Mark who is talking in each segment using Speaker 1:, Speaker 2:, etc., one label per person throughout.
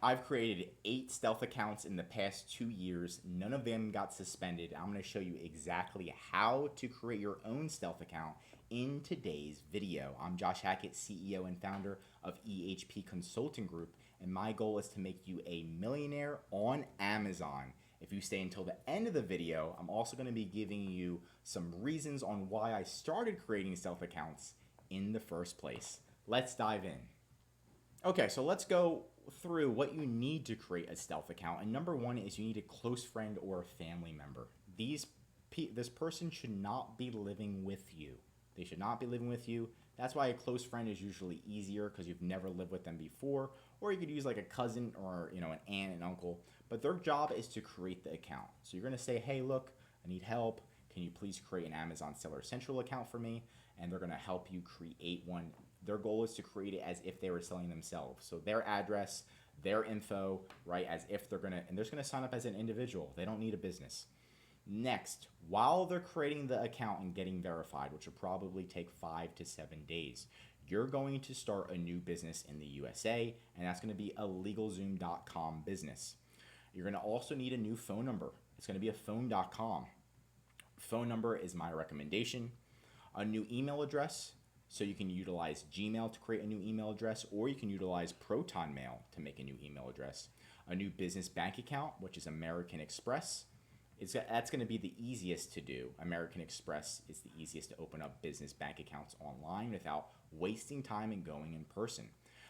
Speaker 1: I've created 8 stealth accounts in the past 2 years. None of them got suspended. I'm going to show you exactly how to create your own stealth account in today's video. I'm Josh Hackett, CEO and founder of EHP Consulting Group, and my goal is to make you a millionaire on Amazon. If you stay until the end of the video, I'm also going to be giving you some reasons on why I started creating stealth accounts in the first place. Let's dive in. Okay, so let's go through what you need to create a stealth account. And number one is you need a close friend or a family member. This person should not be living with you. They should not be living with you. That's why a close friend is usually easier because you've never lived with them before. Or you could use like a cousin or an aunt and uncle. But their job is to create the account. So you're gonna say, hey, look, I need help. Can you please create an Amazon Seller Central account for me? And they're gonna help you create one. Their goal is to create it as if they were selling themselves. So their address, their info, right, as if they're gonna, and they're just gonna sign up as an individual. They don't need a business. Next, while they're creating the account and getting verified, which will probably take 5 to 7 days, you're going to start a new business in the USA, and that's gonna be a LegalZoom.com business. You're gonna also need a new phone number. It's gonna be a phone.com. Phone number is my recommendation. A new email address, so you can utilize Gmail to create a new email address, or you can utilize Proton Mail to make a new email address. A new business bank account, which is American Express. That's going to be the easiest to do. American Express is the easiest to open up business bank accounts online without wasting time and going in person.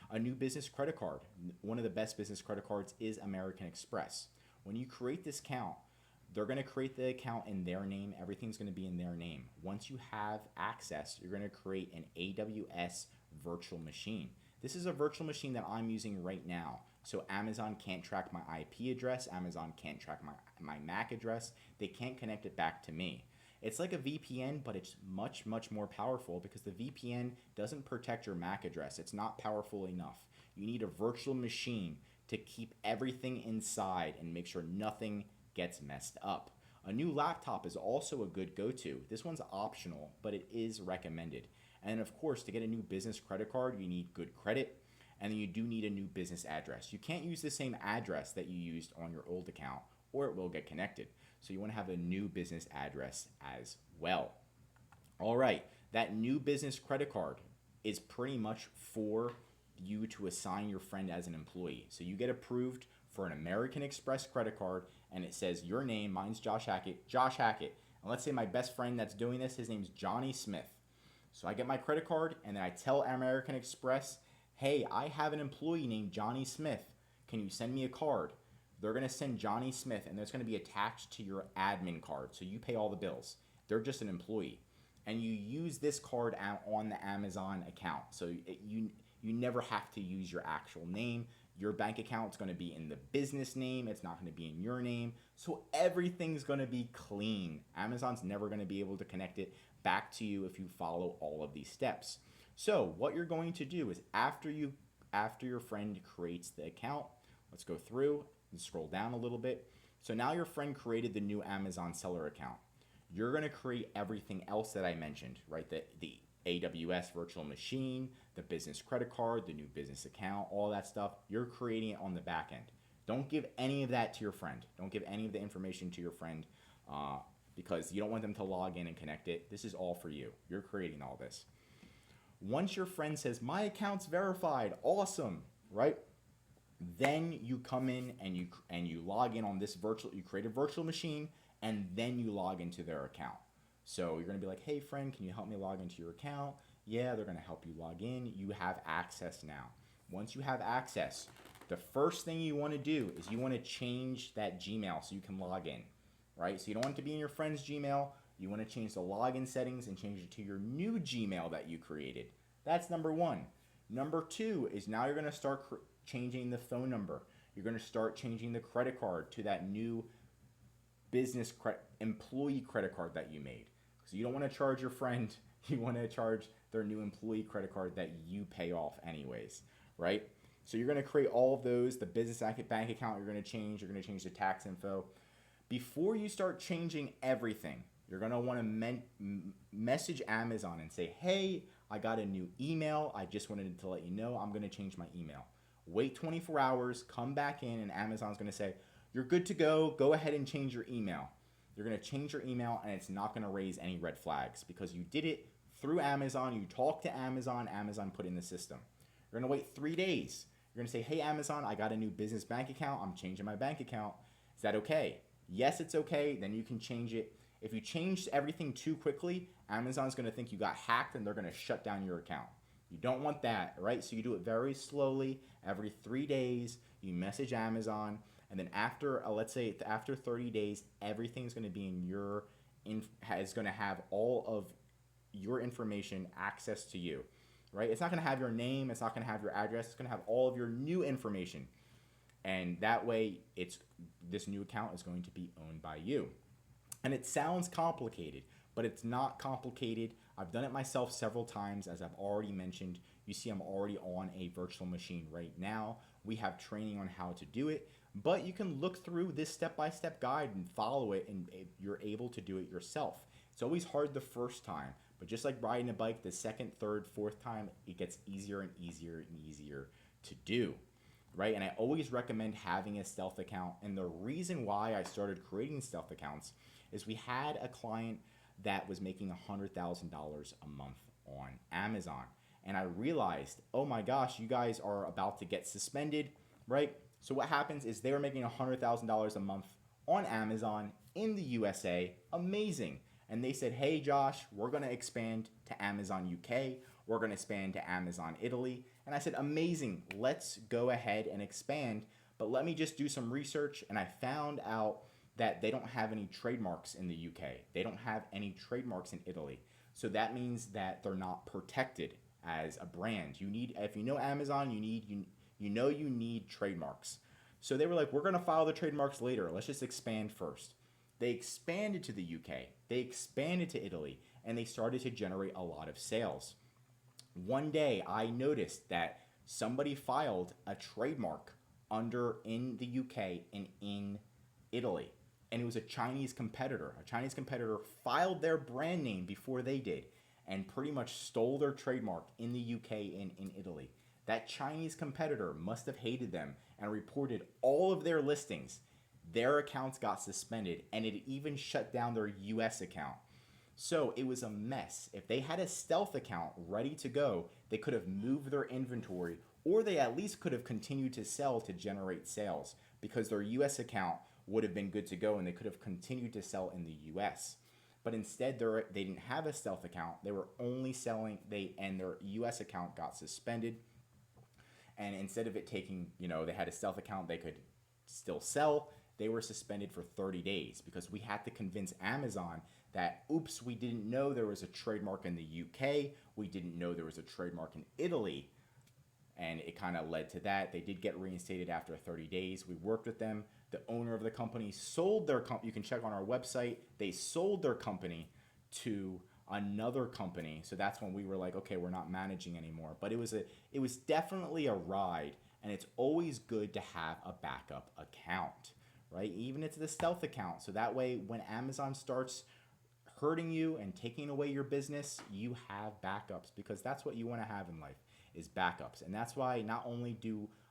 Speaker 1: A new business credit card. One of the best business credit cards is American Express. When you create this account, they're going to create the account in their name. Everything's going to be in their name. Once you have access, you're going to create an AWS virtual machine. This is a virtual machine that I'm using right now. So Amazon can't track my IP address. Amazon can't track my MAC address. They can't connect it back to me. It's like a VPN, but it's much, much more powerful because the VPN doesn't protect your MAC address. It's not powerful enough. You need a virtual machine to keep everything inside and make sure nothing gets messed up. A new laptop is also a good go-to. This one's optional, but it is recommended. And of course, to get a new business credit card, you need good credit, and then you do need a new business address. You can't use the same address that you used on your old account, or it will get connected. So you want to have a new business address as well. All right, that new business credit card is pretty much for you to assign your friend as an employee. So you get approved for an American Express credit card, and it says your name, mine's Josh Hackett, Josh Hackett. And let's say my best friend that's doing this, his name's Johnny Smith. So I get my credit card, and then I tell American Express, hey, I have an employee named Johnny Smith. Can you send me a card? They're going to send Johnny Smith, and it's going to be attached to your admin card. So you pay all the bills. They're just an employee. And you use this card on the Amazon account. So you never have to use your actual name. Your bank account is going to be in the business name. It's not going to be in your name. So everything's going to be clean. Amazon's never going to be able to connect it back to you if you follow all of these steps. So what you're going to do is after your friend creates the account, let's go through and scroll down a little bit. So now your friend created the new Amazon seller account. You're going to create everything else that I mentioned, right? The AWS virtual machine, the business credit card, the new business account, all that stuff. You're creating it on the back end. Don't give any of that to your friend. Don't give any of the information to your friend because you don't want them to log in and connect it. This is all for you. You're creating all this. Once your friend says, my account's verified, awesome, right? Then you come in and you log in on this you create a virtual machine, and then you log into their account. So you're gonna be like, hey friend, can you help me log into your account? Yeah, they're gonna help you log in. You have access now. Once you have access, the first thing you wanna do is you wanna change that Gmail so you can log in, right? So you don't want it to be in your friend's Gmail. You wanna change the login settings and change it to your new Gmail that you created. That's number one. Number two is now you're gonna start changing the phone number. You're gonna start changing the credit card to that new business employee credit card that you made. So you don't want to charge your friend, you want to charge their new employee credit card that you pay off anyways, right? So you're going to create all of those. The business bank account you're going to change the tax info. Before you start changing everything, you're going to want to message Amazon and say, hey, I got a new email. I just wanted to let you know I'm going to change my email. Wait 24 hours, come back in, and Amazon's going to say, you're good to go. Go ahead and change your email. You're going to change your email, and it's not going to raise any red flags because you did it through Amazon. You talked to Amazon. Amazon put in the system. You're going to wait 3 days. You're going to say, hey, Amazon, I got a new business bank account. I'm changing my bank account. Is that okay? Yes, it's okay. Then you can change it. If you change everything too quickly, Amazon's going to think you got hacked and they're going to shut down your account. You don't want that, right? So you do it very slowly. Every 3 days, you message Amazon, and then after, let's say after 30 days, everything's going to be is going to have all of your information access to you, right? It's not going to have your name. It's not going to have your address. It's going to have all of your new information, and that way, this new account is going to be owned by you. And it sounds complicated, but it's not complicated. I've done it myself several times, as I've already mentioned. You see, I'm already on a virtual machine right now. We have training on how to do it, but you can look through this step-by-step guide and follow it, and you're able to do it yourself. It's always hard the first time, but just like riding a bike, the second, third, fourth time, it gets easier and easier and easier to do, right? And I always recommend having a stealth account. And the reason why I started creating stealth accounts is we had a client that was making $100,000 a month on Amazon. And I realized, oh my gosh, you guys are about to get suspended, right? So what happens is they were making $100,000 a month on Amazon in the USA. Amazing. And they said, hey, Josh, we're going to expand to Amazon UK. We're going to expand to Amazon Italy. And I said, amazing. Let's go ahead and expand. But let me just do some research. And I found out that they don't have any trademarks in the UK. They don't have any trademarks in Italy. So that means that they're not protected as a brand. You need, if you know Amazon, you need trademarks. So they were like, we're going to file the trademarks later. Let's just expand first. They expanded to the UK. They expanded to Italy, and they started to generate a lot of sales. One day I noticed that somebody filed a trademark in the UK and in Italy. And it was a Chinese competitor. A Chinese competitor filed their brand name before they did and pretty much stole their trademark in the UK and in Italy. That Chinese competitor must have hated them and reported all of their listings. Their accounts got suspended, and it even shut down their US account. So it was a mess. If they had a stealth account ready to go, they could have moved their inventory, or they at least could have continued to sell to generate sales because their US account would have been good to go and they could have continued to sell in the US. But instead, they didn't have a stealth account. They were only selling, and their US account got suspended. And instead of it taking, they had a stealth account, they could still sell. They were suspended for 30 days because we had to convince Amazon that, oops, we didn't know there was a trademark in the UK. We didn't know there was a trademark in Italy. And it kind of led to that. They did get reinstated after 30 days. We worked with them. The owner of the company sold their company. You can check on our website. They sold their company to another company. So that's when we were like, okay, we're not managing anymore. But it was definitely a ride. And it's always good to have a backup account, right? Even if it's the stealth account. So that way, when Amazon starts hurting you and taking away your business, you have backups, because that's what you want to have in life, is backups. And that's why not only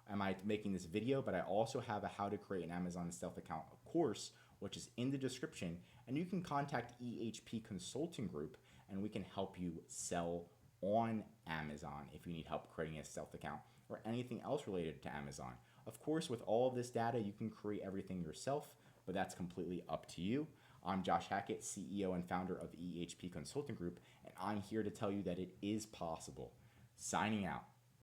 Speaker 1: am I making this video, but I also have a how to create an Amazon stealth account course, which is in the description. And you can contact EHP Consulting Group and we can help you sell on Amazon if you need help creating a stealth account or anything else related to Amazon. Of course, with all of this data, you can create everything yourself, but that's completely up to you. I'm Josh Hackett, CEO and founder of EHP Consulting Group, and I'm here to tell you that it is possible. Signing out.